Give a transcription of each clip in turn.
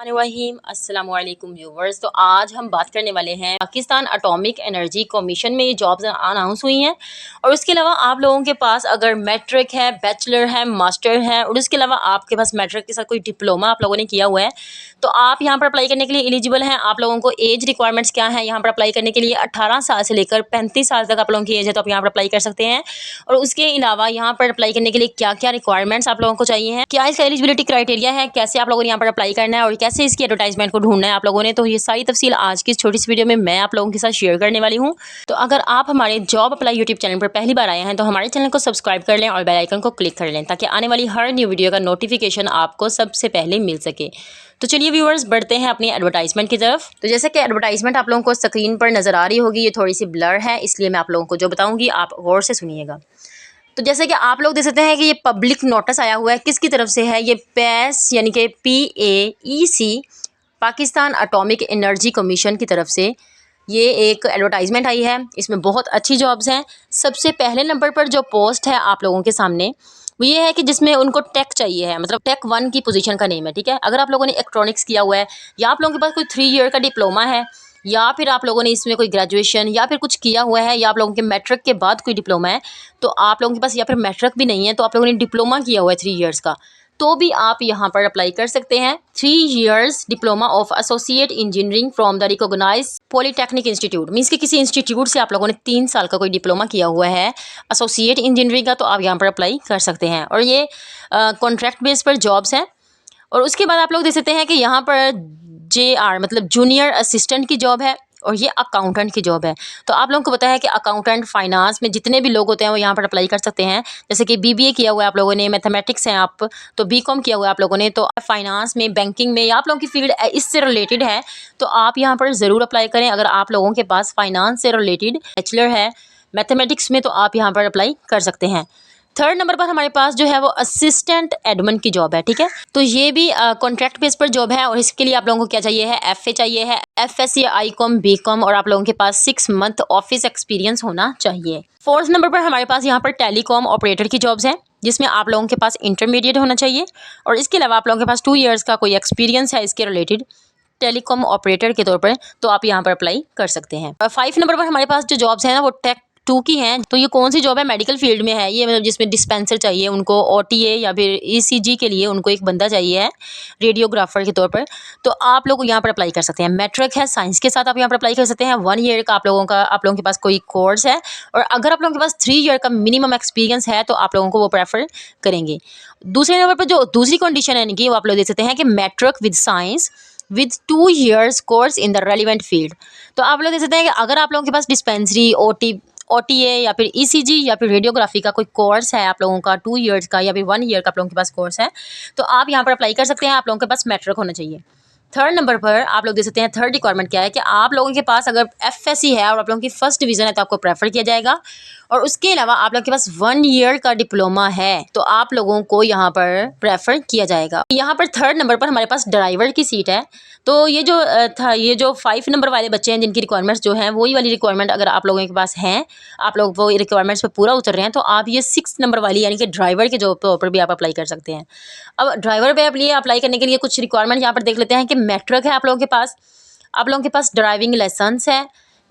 रहीम अस्सलाम वालेकुम व्यूवर्स। तो आज हम बात करने वाले हैं पाकिस्तान एटॉमिक एनर्जी कमीशन में ये जॉब्स अनाउंस हुई हैं। और उसके अलावा आप लोगों के पास अगर मैट्रिक है, बैचलर है, मास्टर है और उसके अलावा आपके पास मैट्रिक के साथ कोई डिप्लोमा आप लोगों ने किया हुआ है तो आप यहाँ पर अप्लाई करने के लिए एलिजिबल हैं। आप लोगों को एज रिक्वायरमेंट्स क्या है यहाँ पर अप्लाई करने के लिए 18 साल से लेकर 35 साल तक आप लोगों की एज है तो आप यहाँ पर अप्लाई कर सकते हैं। और उसके अलावा यहाँ पर अप्लाई करने के लिए क्या क्या रिक्वायरमेंट्स आप लोगों को चाहिए हैं, क्या इसका एलिजिबिलिटी क्राइटेरिया है, कैसे आप लोगों ने यहाँ पर अप्लाई करना है और कैसे इसकी एडवर्टाइजमेंट को ढूंढना है आप लोगों ने, तो ये सारी तफसील आज की इस छोटी सी वीडियो में मैं आप लोगों के साथ शेयर करने वाली हूँ। तो अगर आप हमारे जॉब अप्लाई यूट्यूब चैनल पर पहली बार आए हैं तो हमारे चैनल को सब्सक्राइब कर लें और बेल आइकन को क्लिक कर लें ताकि आने वाली हर न्यू वीडियो का नोटिफिकेशन आपको सबसे पहले मिल सके। तो चलिए व्यूअर्स बढ़ते हैं अपनी एडवर्टाइजमेंट की तरफ। तो जैसे कि एडवर्टाइजमेंट आप लोगों को स्क्रीन पर नजर आ रही होगी, ये थोड़ी सी ब्लर है इसलिए मैं आप लोगों को जो बताऊंगी आप गौर से सुनिएगा। तो जैसे कि आप लोग देख सकते हैं कि ये पब्लिक नोटिस आया हुआ है, किसकी तरफ से है, ये पैस यानी कि PAEC Pakistan atomic energy commission की तरफ से ये एक एडवर्टाइजमेंट आई है। इसमें बहुत अच्छी जॉब्स हैं। सबसे पहले नंबर पर जो पोस्ट है आप लोगों के सामने वो ये है कि जिसमें उनको टेक चाहिए है, मतलब टेक 1 की पोजीशन का नेम है, ठीक है। अगर आप लोगों ने इलेक्ट्रॉनिक्स किया हुआ है या आप लोगों के पास कोई 3 ईयर का डिप्लोमा है या फिर आप लोगों ने इसमें कोई ग्रेजुएशन या फिर कुछ किया हुआ है या आप लोगों के मैट्रिक के बाद कोई डिप्लोमा है तो आप लोगों के पास, या फिर मैट्रिक भी नहीं है तो आप लोगों ने डिप्लोमा किया हुआ है 3 ईयर्स का, तो भी आप यहाँ पर अप्लाई कर सकते हैं। 3 years diploma of associate engineering from the recognised polytechnic institute, means कि किसी इंस्टीट्यूट से आप लोगों ने 3 साल का कोई डिप्लोमा किया हुआ है एसोसिएट इंजीनियरिंग का, तो आप यहाँ पर अप्लाई कर सकते हैं। और ये कॉन्ट्रैक्ट बेस पर जॉब्स हैं। और उसके बाद आप लोग देख सकते हैं कि यहाँ पर JR मतलब जूनियर असिस्टेंट की जॉब है और ये अकाउंटेंट की जॉब है। तो आप लोगों को पता है कि अकाउंटेंट फाइनेंस में जितने भी लोग होते हैं वो यहाँ पर अप्लाई कर सकते हैं। जैसे कि BBA किया हुआ है आप लोगों ने, मैथमेटिक्स हैं आप तो BCom किया हुआ है आप लोगों ने, तो फाइनेंस में, बैंकिंग में या आप लोगों की फील्ड इससे रिलेटेड है तो आप यहाँ पर ज़रूर अप्लाई करें। अगर आप लोगों के पास फाइनेंस से रिलेटेड बैचलर है मैथमेटिक्स में तो आप यहाँ पर अप्लाई कर सकते हैं। 3rd नंबर पर हमारे पास जो है वो असिस्टेंट एडमिन की जॉब है, ठीक है। तो ये भी कॉन्ट्रैक्ट बेस पर जॉब है और इसके लिए आप लोगों को क्या चाहिए है, FA चाहिए है, FSc या ICOM BCom और आप लोगों के पास 6 मंथ ऑफिस एक्सपीरियंस होना चाहिए। 4th नंबर पर हमारे पास यहाँ पर टेलीकॉम ऑपरेटर की जॉब्स हैं जिसमें आप लोगों के पास इंटरमीडिएट होना चाहिए और इसके अलावा आप लोगों के पास 2 ईयर्स का कोई एक्सपीरियंस है इसके रिलेटेड टेलीकॉम ऑपरेटर के तौर पर, तो आप यहाँ पर अप्लाई कर सकते हैं। 5 नंबर पर हमारे पास जो जॉब्स हैं ना वो टेक 2 की हैं। तो ये कौन सी जॉब है, मेडिकल फील्ड में है ये, मतलब जिसमें डिस्पेंसर चाहिए उनको, OTA या फिर ECG के लिए उनको एक बंदा चाहिए है रेडियोग्राफर के तौर पर, तो आप लोग यहाँ पर अप्लाई कर सकते हैं। मैट्रिक है साइंस के साथ आप यहाँ पर अप्लाई कर सकते हैं। 1 ईयर का आप लोगों के पास कोई कोर्स है और अगर आप लोगों के पास 3 ईयर का मिनिमम एक्सपीरियंस है तो आप लोगों को वो प्रेफर करेंगे। दूसरे नंबर पर जो दूसरी कंडीशन है इनकी वो आप लोग देख सकते हैं कि matric with science with 2 years course in the relevant field. तो आप लोग देख सकते हैं कि अगर आप लोगों के पास डिस्पेंसरी OTA या फिर ECG या फिर रेडियोग्राफी का कोई कोर्स है आप लोगों का 2 ईयर्स का या फिर 1 ईयर का आप लोगों के पास कोर्स है तो आप यहाँ पर अप्लाई कर सकते हैं। आप लोगों के पास मैट्रिक होना चाहिए। 3rd नंबर पर आप लोग देख सकते हैं 3rd रिक्वायरमेंट क्या है कि आप लोगों के पास अगर FSc है और आप लोगों की फर्स्ट डिवीजन है तो आपको प्रेफर किया जाएगा। और उसके अलावा आप लोगों के पास 1 ईयर का डिप्लोमा है तो आप लोगों को यहाँ पर प्रेफर किया जाएगा। यहाँ पर 3rd नंबर पर हमारे पास ड्राइवर की सीट है। तो ये जो 5 नंबर वाले बच्चे हैं जिनकी रिक्वायरमेंट्स जो हैं वही वाली रिक्वायरमेंट अगर आप लोगों के पास हैं, आप लोग वो रिक्वायरमेंट्स पे पूरा उतर रहे हैं तो आप ये 6 नंबर वाली यानी कि ड्राइवर के जॉब पर भी आप अप्लाई कर सकते हैं। अब ड्राइवर पे आप लिए अप्लाई करने के लिए कुछ रिक्वायरमेंट यहाँ पर देख लेते हैं कि मैट्रिक है आप लोगों के पास, आप लोगों के पास ड्राइविंग लाइसेंस है,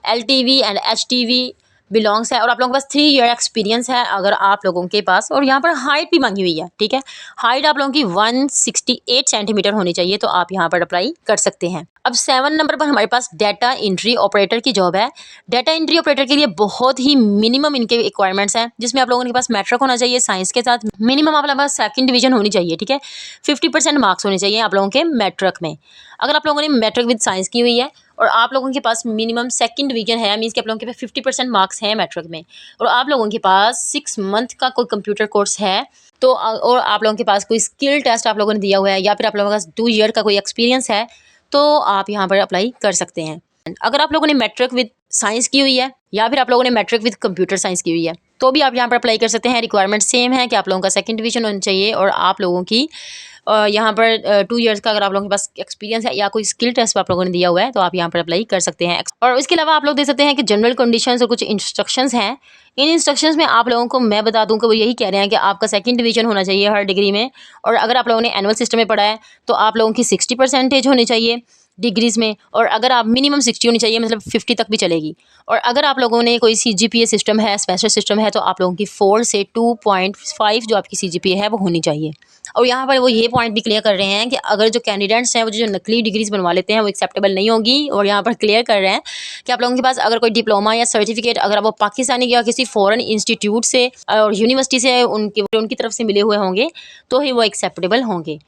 LTV एंड HTV बिलोंग्स है और आप लोगों के पास 3 ईयर एक्सपीरियंस है अगर आप लोगों के पास। और यहाँ पर हाइट भी मांगी हुई है, ठीक है। हाइट आप लोगों की 168 सेंटीमीटर होनी चाहिए तो आप यहाँ पर अप्लाई कर सकते हैं। अब 7 नंबर पर हमारे पास डाटा एंट्री ऑपरेटर की जॉब है। डाटा एंट्री ऑपरेटर के लिए बहुत ही मिनिमम इनके रिक्वायरमेंट्स हैं जिसमें आप लोगों के पास मैट्रिक होना चाहिए साइंस के साथ, मिनिमम आप लोगों के पास 2nd डिवीजन होनी चाहिए, ठीक है। 50% मार्क्स होने चाहिए आप लोगों के मैट्रिक में। अगर आप लोगों ने मैट्रिक विद साइंस की हुई है और आप लोगों के पास मिनिमम 2nd डिवीजन है, मीन्स कि आप लोगों के पास 50% मार्क्स हैं मैट्रिक में और आप लोगों के पास 6 मंथ का कोई कंप्यूटर कोर्स है तो और आप लोगों के पास कोई स्किल टेस्ट आप लोगों ने दिया हुआ है या फिर आप लोगों के पास 2 ईयर का कोई एक्सपीरियंस है तो आप यहाँ पर अप्लाई कर सकते हैं। अगर आप लोगों ने मैट्रिक विद साइंस की हुई है या फिर आप लोगों ने मैट्रिक विद कंप्यूटर साइंस की हुई है तो भी आप यहाँ पर अप्लाई कर सकते हैं। रिक्वायरमेंट सेम है कि आप लोगों का 2nd डिवीजन होना चाहिए और आप लोगों की यहाँ पर 2 ईयर्स का अगर आप लोगों के पास एक्सपीरियंस है या कोई स्किल टेस्ट आप लोगों ने दिया हुआ है तो आप यहाँ पर अप्लाई कर सकते हैं। और इसके अलावा आप लोग देख सकते हैं कि जनरल कंडीशंस और कुछ इंस्ट्रक्शंस हैं। इन इंस्ट्रक्शंस में आप लोगों को मैं बता दूं कि वो यही कह रहे हैं कि आपका सेकंड डिवीजन होना चाहिए हर डिग्री में, और अगर आप लोगों ने एनुअल सिस्टम में पढ़ा है तो आप लोगों की 60% होनी चाहिए डिग्रीज में, और अगर आप मिनिमम 60 होनी चाहिए, मतलब 50 तक भी चलेगी। और अगर आप लोगों ने कोई CGPA सिस्टम है, स्पेशल सिस्टम है, तो आप लोगों की 4 से 2.5 जो आपकी CGPA है वो होनी चाहिए। और यहाँ पर वो ये पॉइंट भी क्लियर कर रहे हैं कि अगर जो कैंडिडेट्स हैं वो जो नकली डिग्रीज बनवा लेते हैं वो एक्सेप्टेबल नहीं होगी। और यहाँ पर क्लियर कर रहे हैं कि आप लोगों के पास अगर कोई डिप्लोमा या सर्टिफिकेट अगर वो पाकिस्तानी या किसी फॉरेन इंस्टीट्यूट से और यूनिवर्सिटी से उनकी तरफ से मिले हुए होंगे तो ही वो एक्सेप्टेबल होंगे।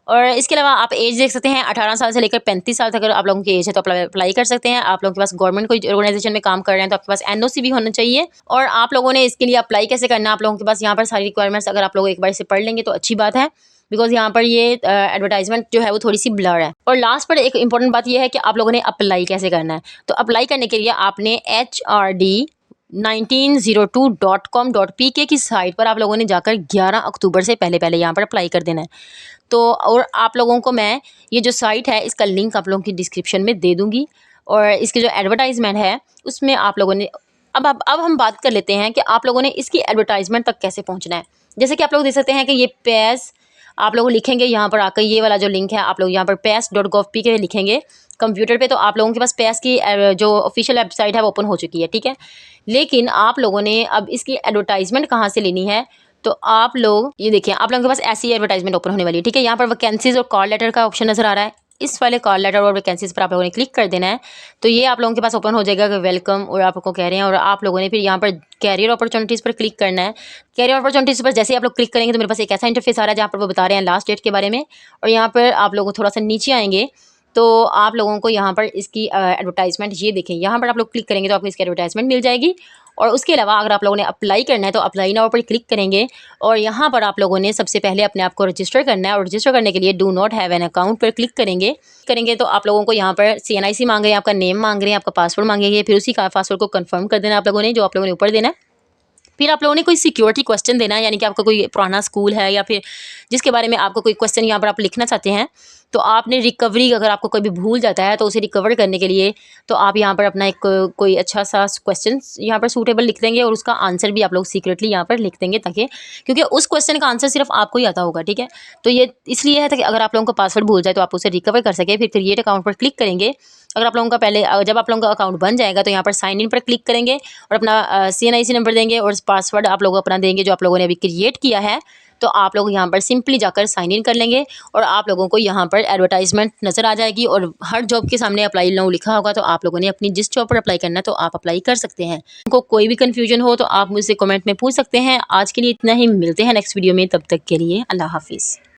और इसके अलावा आप एज देख सकते हैं 18 साल से लेकर 35 साल तक अगर आप लोगों की एज है तो अप्लाई कर सकते हैं। आप लोगों के पास गवर्नमेंट कोई ऑर्गेनाइजेशन में काम कर रहे हैं तो आपके पास NOC भी होना चाहिए। और आप लोगों ने इसके लिए अप्लाई कैसे करना है, आप लोगों के पास यहाँ पर सारी रिक्वायरमेंट्स अगर आप लोग एक बार से पढ़ लेंगे तो अच्छी बात है, बिकॉज यहाँ पर ये एडवर्टाइजमेंट जो है वो थोड़ी सी ब्लर है। और लास्ट पर एक इंपॉर्टेंट बात यह है कि आप लोगों ने अप्लाई कैसे करना है। तो अप्लाई करने के लिए आपने HRD1902.com.pk की साइट पर आप लोगों ने जाकर 11 अक्टूबर से पहले यहाँ पर अप्लाई कर देना है। तो और आप लोगों को मैं ये जो साइट है इसका लिंक आप लोगों की डिस्क्रिप्शन में दे दूँगी, और इसकी जो एडवर्टाइजमेंट है उसमें आप लोगों ने अब हम बात कर लेते हैं कि आप लोगों ने इसकी एडवर्टाइजमेंट तक कैसे पहुंचना है। जैसे कि आप लोग देख सकते हैं कि ये पैस आप लोग लिखेंगे यहाँ पर आकर, ये वाला जो लिंक है आप लोग यहाँ पर PAS.gov.pk लिखेंगे कंप्यूटर पे, तो आप लोगों के पास पैस की जो ऑफिशियल वेबसाइट है वो ओपन हो चुकी है, ठीक है। लेकिन आप लोगों ने अब इसकी एडवर्टाइजमेंट कहाँ से लेनी है, तो आप लोग ये देखिए आप लोगों के पास ऐसी एडवर्टाइजमेंट ओपन होने वाली है, ठीक है। यहाँ पर वैकेंसीज और कॉल लेटर का ऑप्शन नजर आ रहा है, इस वाले कॉल लेटर और वैकेंसीज पर आप लोगों ने क्लिक कर देना है। तो ये आप लोगों के पास ओपन हो जाएगा कि वेलकम, और आपको कह रहे हैं, और आप लोगों ने फिर यहाँ पर कैरियर अपॉर्चुनिटीज़ पर क्लिक करना है। कैरियर अपॉर्चुनिटीज़ पर जैसे आप लोग क्लिक करेंगे तो मेरे पास एक ऐसा इंटरफेस आ रहा है जहाँ पर वो बता रहे हैं लास्ट डेट के बारे में। और यहाँ पर आप लोग थोड़ा सा नीचे आएंगे तो आप लोगों को यहाँ पर इसकी एडवर्टाइजमेंट ये देखें, यहाँ पर आप लोग क्लिक करेंगे तो आपको इसकी एडवर्टाइजमेंट मिल जाएगी। और उसके अलावा अगर आप लोगों ने अप्लाई करना है तो अप्लाई नाउ पर क्लिक करेंगे, और यहाँ पर आप लोगों ने सबसे पहले अपने आप को रजिस्टर करना है। और रजिस्टर करने के लिए do not have an account पर क्लिक करेंगे तो आप लोगों को यहाँ पर CNIC मांग रहे हैं, आपका नेम मांग रहे हैं, आपका पासवर्ड मांगेंगे, फिर उसी का पासवर्ड को कंफर्म कर देना आप लोगों ने, जो आप लोगों ने ऊपर देना है। फिर आप लोगों ने कोई सिक्योरिटी क्वेश्चन देना है, यानी कि आपका कोई पुराना स्कूल है या फिर जिसके बारे में आपको कोई क्वेश्चन यहाँ पर आप लिखना चाहते हैं, तो आपने रिकवरी, अगर आपको कोई भी भूल जाता है तो उसे रिकवर करने के लिए तो आप यहाँ पर अपना एक कोई अच्छा सा क्वेश्चन यहाँ पर सूटेबल लिख देंगे, और उसका आंसर भी आप लोग सीक्रेटली यहाँ पर लिख देंगे, ताकि क्योंकि उस क्वेश्चन का आंसर सिर्फ आपको ही आता होगा, ठीक है। तो ये इसलिए है ताकि अगर आप लोगों को पासवर्ड भूल जाए तो आप उसे रिकवर कर सके। फिर क्रिएट अकाउंट पर क्लिक करेंगे। अगर आप लोगों का पहले जब आप लोगों का अकाउंट बन जाएगा तो यहाँ पर साइन इन पर क्लिक करेंगे और अपना CNIC नंबर देंगे और पासवर्ड आप लोग अपना देंगे जो आप लोगों ने अभी क्रिएट किया है। तो आप लोग यहाँ पर सिंपली जाकर साइन इन कर लेंगे और आप लोगों को यहाँ पर एडवर्टाइजमेंट नज़र आ जाएगी, और हर जॉब के सामने अप्लाई नाउ लिखा होगा। तो आप लोगों ने अपनी जिस जॉब पर अप्लाई करना है तो आप अप्लाई कर सकते हैं। आपको कोई भी कन्फ्यूजन हो तो आप मुझसे कमेंट में पूछ सकते हैं। आज के लिए इतना ही, मिलते हैं नेक्स्ट वीडियो में, तब तक के लिए अल्लाह हाफिज़।